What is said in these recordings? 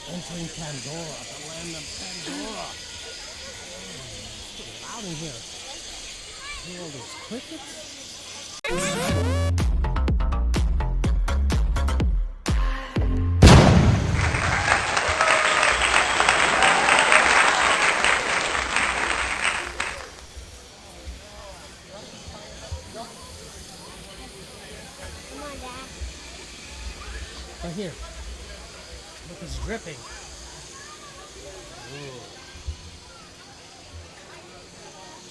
Entering Pandora, the land of Pandora. It's getting loud in here. Hear all those crickets? Right here. Look, it's dripping. Ooh.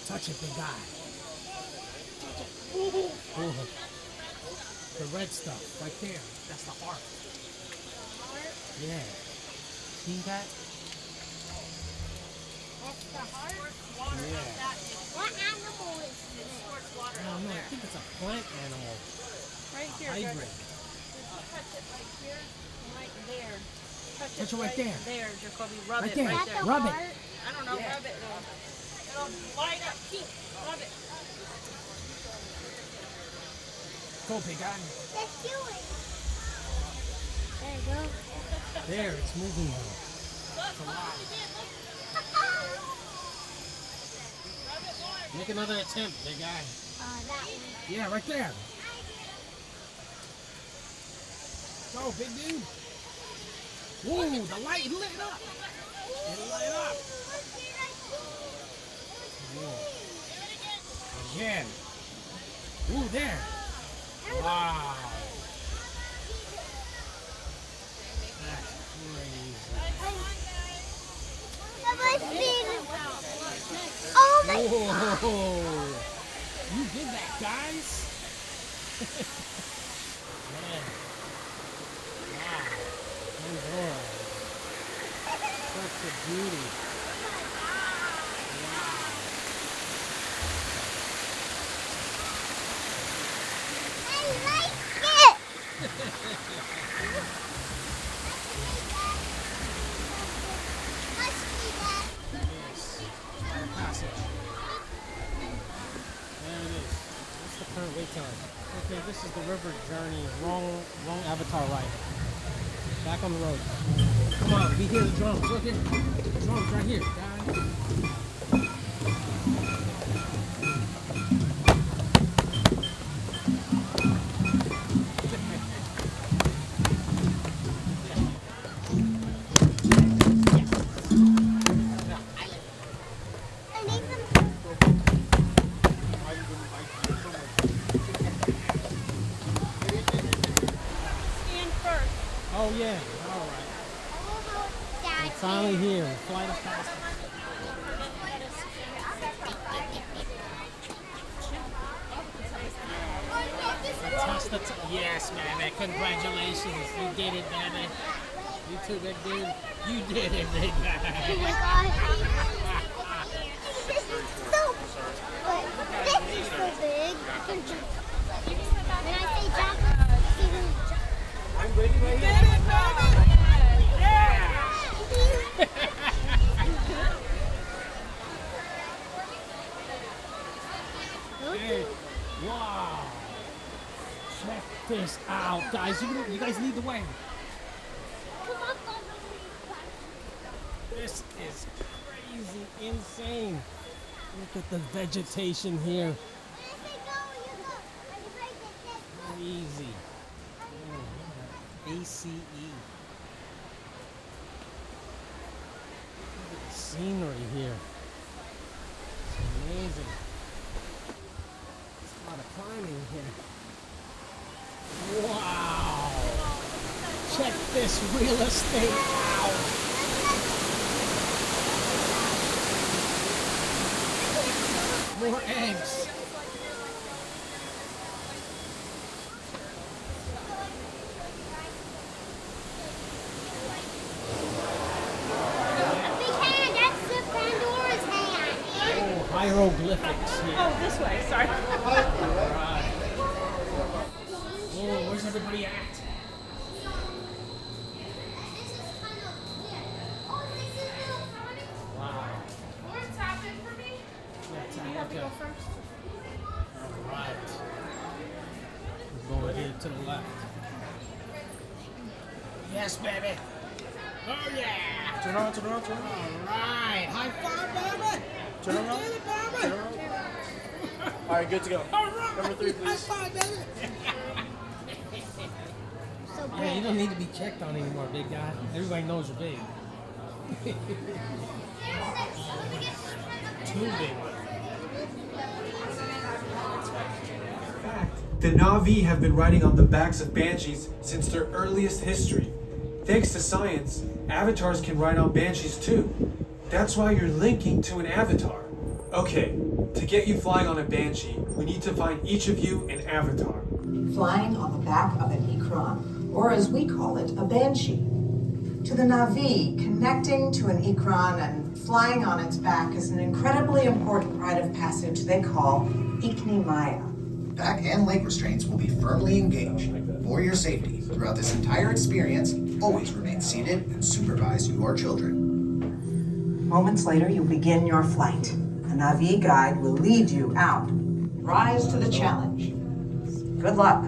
Touch it, big guy. Ooh. The red stuff right there. That's the heart. Yeah. See that? That's the heart? Yeah. What animal is this? I don't know. I think it's a plant animal. Right here, Hybrid. touch it right here and right there. Touch it right there. There, Jacoby. Rub Right it there. right Is there. that the Rub it. heart? I don't know, rub it. It'll light up pink. Rub it. Go, big guy. Let's do it. There you go. There, it's moving now. It's alive. Make another attempt, big guy. That one. Yeah, right there. Go, big dude. Whoa, the light lit up. It lit up. Whoa. Again. Ooh, there. Wow. That's crazy. Oh my God. Whoa. You did that, guys. Man. Wow. Pandora. Such a beauty. Wow. I like it. Must be that. Yes. Passage. There it is. What's the current wait time? Okay, this is the river journey. Wrong avatar ride. Back on the road. Come on, we hear the drums. Look here. The drums right here, guys. I need them. Stand first. Oh yeah. All right. We're finally here. Flight of passage. Yes, baby. Congratulations. You did it, baby. You too, big dude. You did it, big Oh guy. my God. This is so big. This is so big. When I say jump, you can jump. I'm ready right here. Hey, wow. Check this out, guys. You guys lead the way. Come up on This is crazy, insane. Look at the vegetation here. When I say go, you go. When you break it, Crazy. Oh, ACE. Look at the scenery here. It's amazing. There's a lot of climbing here. Wow. Check this real estate out. More eggs. big hand. That's the Pandora's hand. Oh, hieroglyphics here. Oh, this way. Sorry. Right. Whoa, where's everybody at? Wow. Yeah, okay. All right. We're going here to the left. Yes, baby. Oh yeah! Turn around, turn around, turn around. Alright! High five, baby! Turn around. You did it, baby! Turn around. All right, good to go. Alright! Number 3, High please. five, baby! So Yeah, you big. don't need to be checked on anymore, big guy. Everybody knows you're big. Too big. The Na'vi have been riding on the backs of banshees since their earliest history. Thanks to science, avatars can ride on banshees too. That's why you're linking to an avatar. Okay, to get you flying on a banshee, we need to find each of you an avatar. Flying on the back of an ikran, or as we call it, a banshee. To the Na'vi, connecting to an ikran and flying on its back is an incredibly important rite of passage they call iknimaya. Back and leg restraints will be firmly engaged. For your safety, throughout this entire experience, always remain seated and supervise your children. Moments later, you begin your flight. A Na'vi guide will lead you out. Rise to the challenge. Good luck.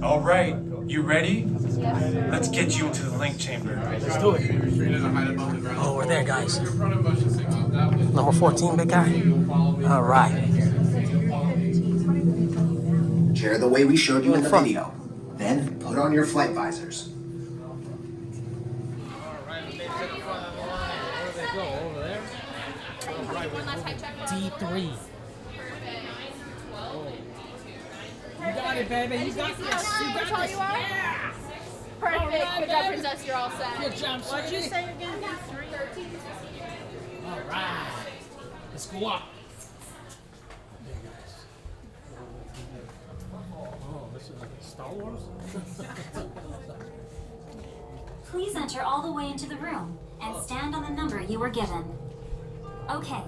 All right, you ready? Let's get you into the link chamber. Let's do it. Oh, we're there, guys. Number 14, big guy. All right. Chair the way we showed you in the video. Then put on your flight visors. D3. You got it, baby. You got this. You got this. Yeah. Perfect. Alright, Good job, baby. princess. You're all set. Good job, What'd you sweetie. say again? 13. All right. Let's go up. Oh, this is like Star Wars? Please enter all the way into the room and stand on the number you were given. Okay,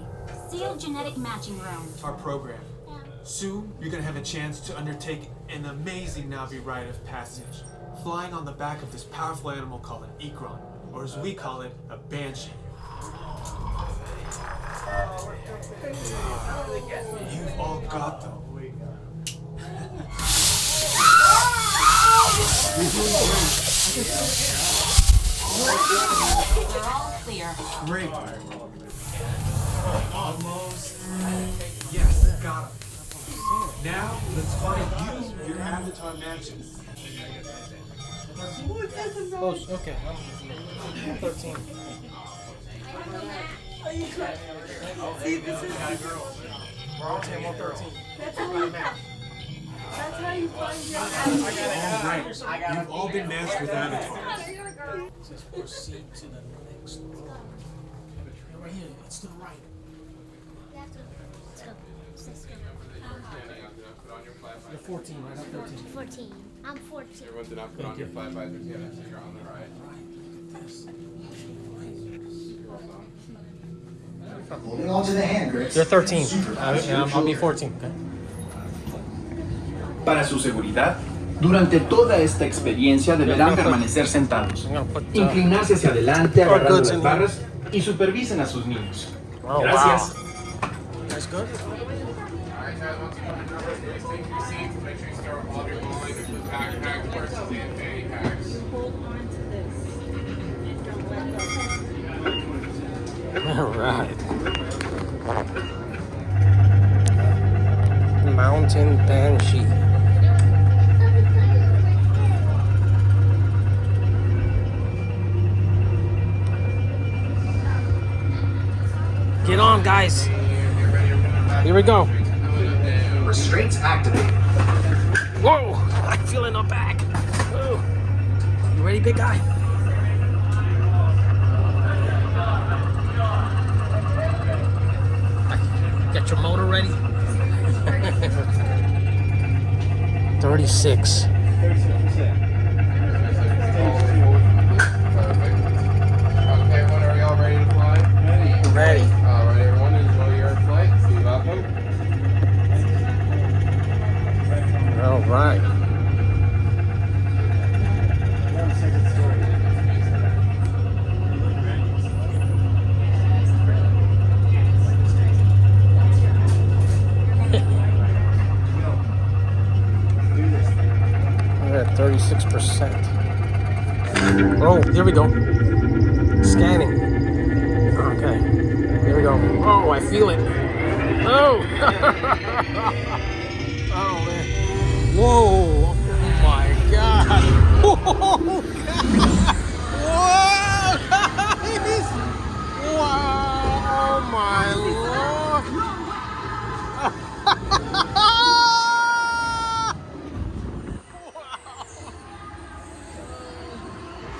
sealed genetic matching room. Our program. Soon, you're gonna have a chance to undertake an amazing Na'vi rite of passage, flying on the back of this powerful animal called an ikran, or as we call it, a banshee. You've all got them. We're all clear. Great. Almost. Yes, got him. Now, let's find you your avatar matches. Oh, okay. 13. See, this is. We're all 10, 13. That's how you find your All right, you've all been matched with avatars. It says proceed to the next room. Right here, it's to the right. Let's go. Let's go. You're 14, right? I'm 13. 14. I'm 14. Everyone did not put on your flight visors yet, so you're on the ride. Holding on to the hand grips. You're 13. Supervise your I'll be children. 14. Okay. Para su seguridad, durante toda esta experiencia deberán permanecer sentados, inclinarse hacia adelante agarrando las barras y supervisen a sus niños. Oh, Gracias. wow. That's good. Alright guys, once you put your numbers, please take your seats. Make sure you start with all of your belongings, include backpacks, purses, and fanny packs. Hold on to this and don't let go. All right. Mountain banshee. Get on, guys. Here we go. Restraints activated. Whoa! I'm feeling the back. Ooh. You ready, big guy? Got your motor ready? 36. Okay, everyone, are y'all ready to fly? Ready. Alright, everyone, enjoy your flight. Be welcome. All right. We're at 36%. Oh, here we go. Scanning. Okay. Here we go. Oh, I feel it. Oh! Oh, man. Whoa! Oh, my God. Whoa, guys! Wow! Oh, my Lord!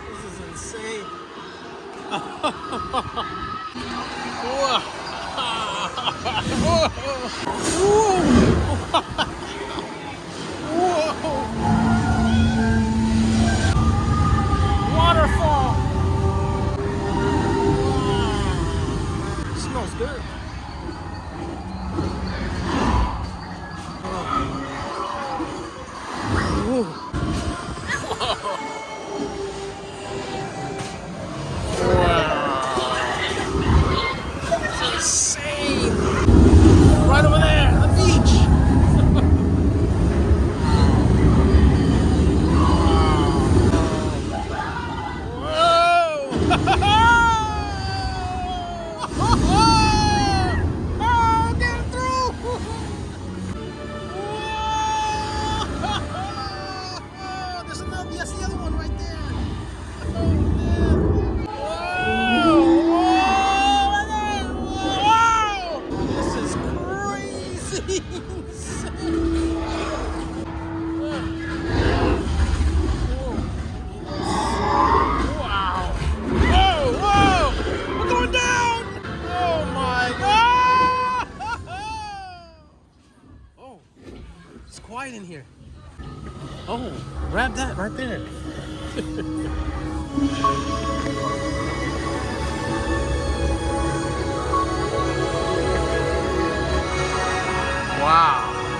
This is insane. Whoa. Whoa. Waterfall. Smells good. Insane! Right over there, the beach! Whoa! Oh, get through! Whoa! There's another, yes, the other one right there. Oh, man. Whoa! This is crazy! Wow! Whoa! Whoa! We're going down! Oh my God! Oh, it's quiet in here. Oh, grab that right there. Wow.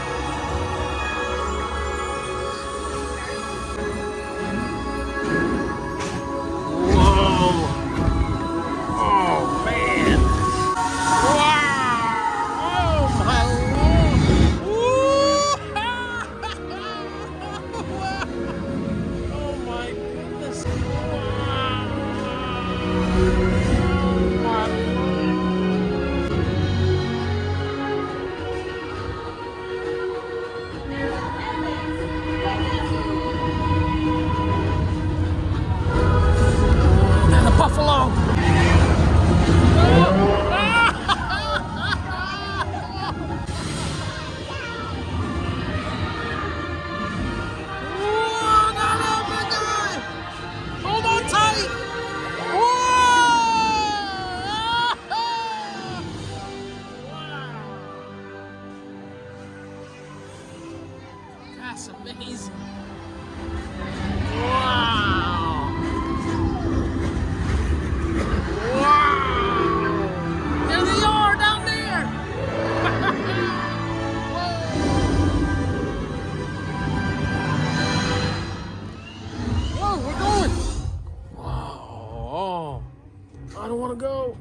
Whoa. Oh, man. Wow. Oh, my Lord. Oh, my goodness. Wow. My and a buffalo. Hold on tight. That's amazing. Wow. Wow. There they are down there. Whoa, we're going. Wow. I don't want to go.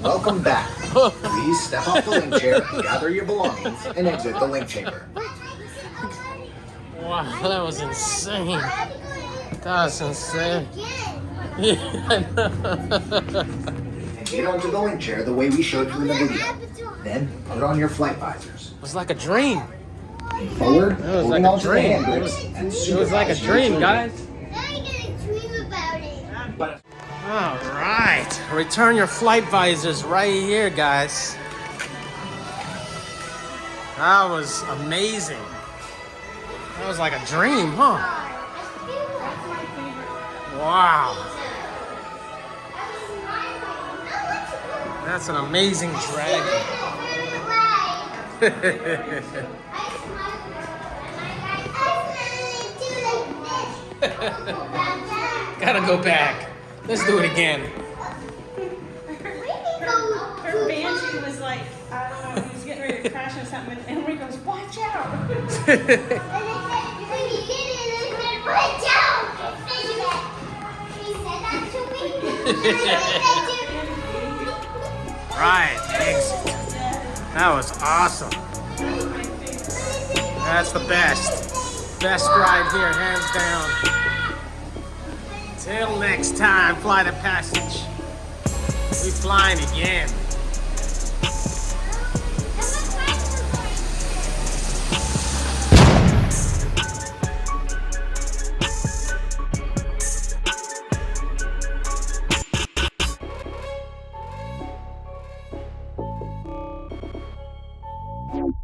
Welcome back. Please step off the link chair, gather your belongings, and exit the link chamber. Wow, that was insane. That's insane. Yeah, I know. And get onto the link chair the way we showed you in the video. Then put on your flight visors. It was like a dream. Lean forward, It was holding like a onto the dream. hand It grips, and was like a supervise your dream, children. guys. Now you're gonna dream about it. All right, return your flight visors right here, guys. That was amazing. That was like a dream, huh? Wow. That's an amazing dragon. Gotta go back. Let's do it again. Her banshee was like, I don't know, he was getting ready to crash or something, and Henry goes, watch out! When you hit it, it said, watch out! He said that to me. Right, exit. That was awesome. That's the best. Best ride here, hands down. Till next time, Flight of Passage. We flying again. Yeah.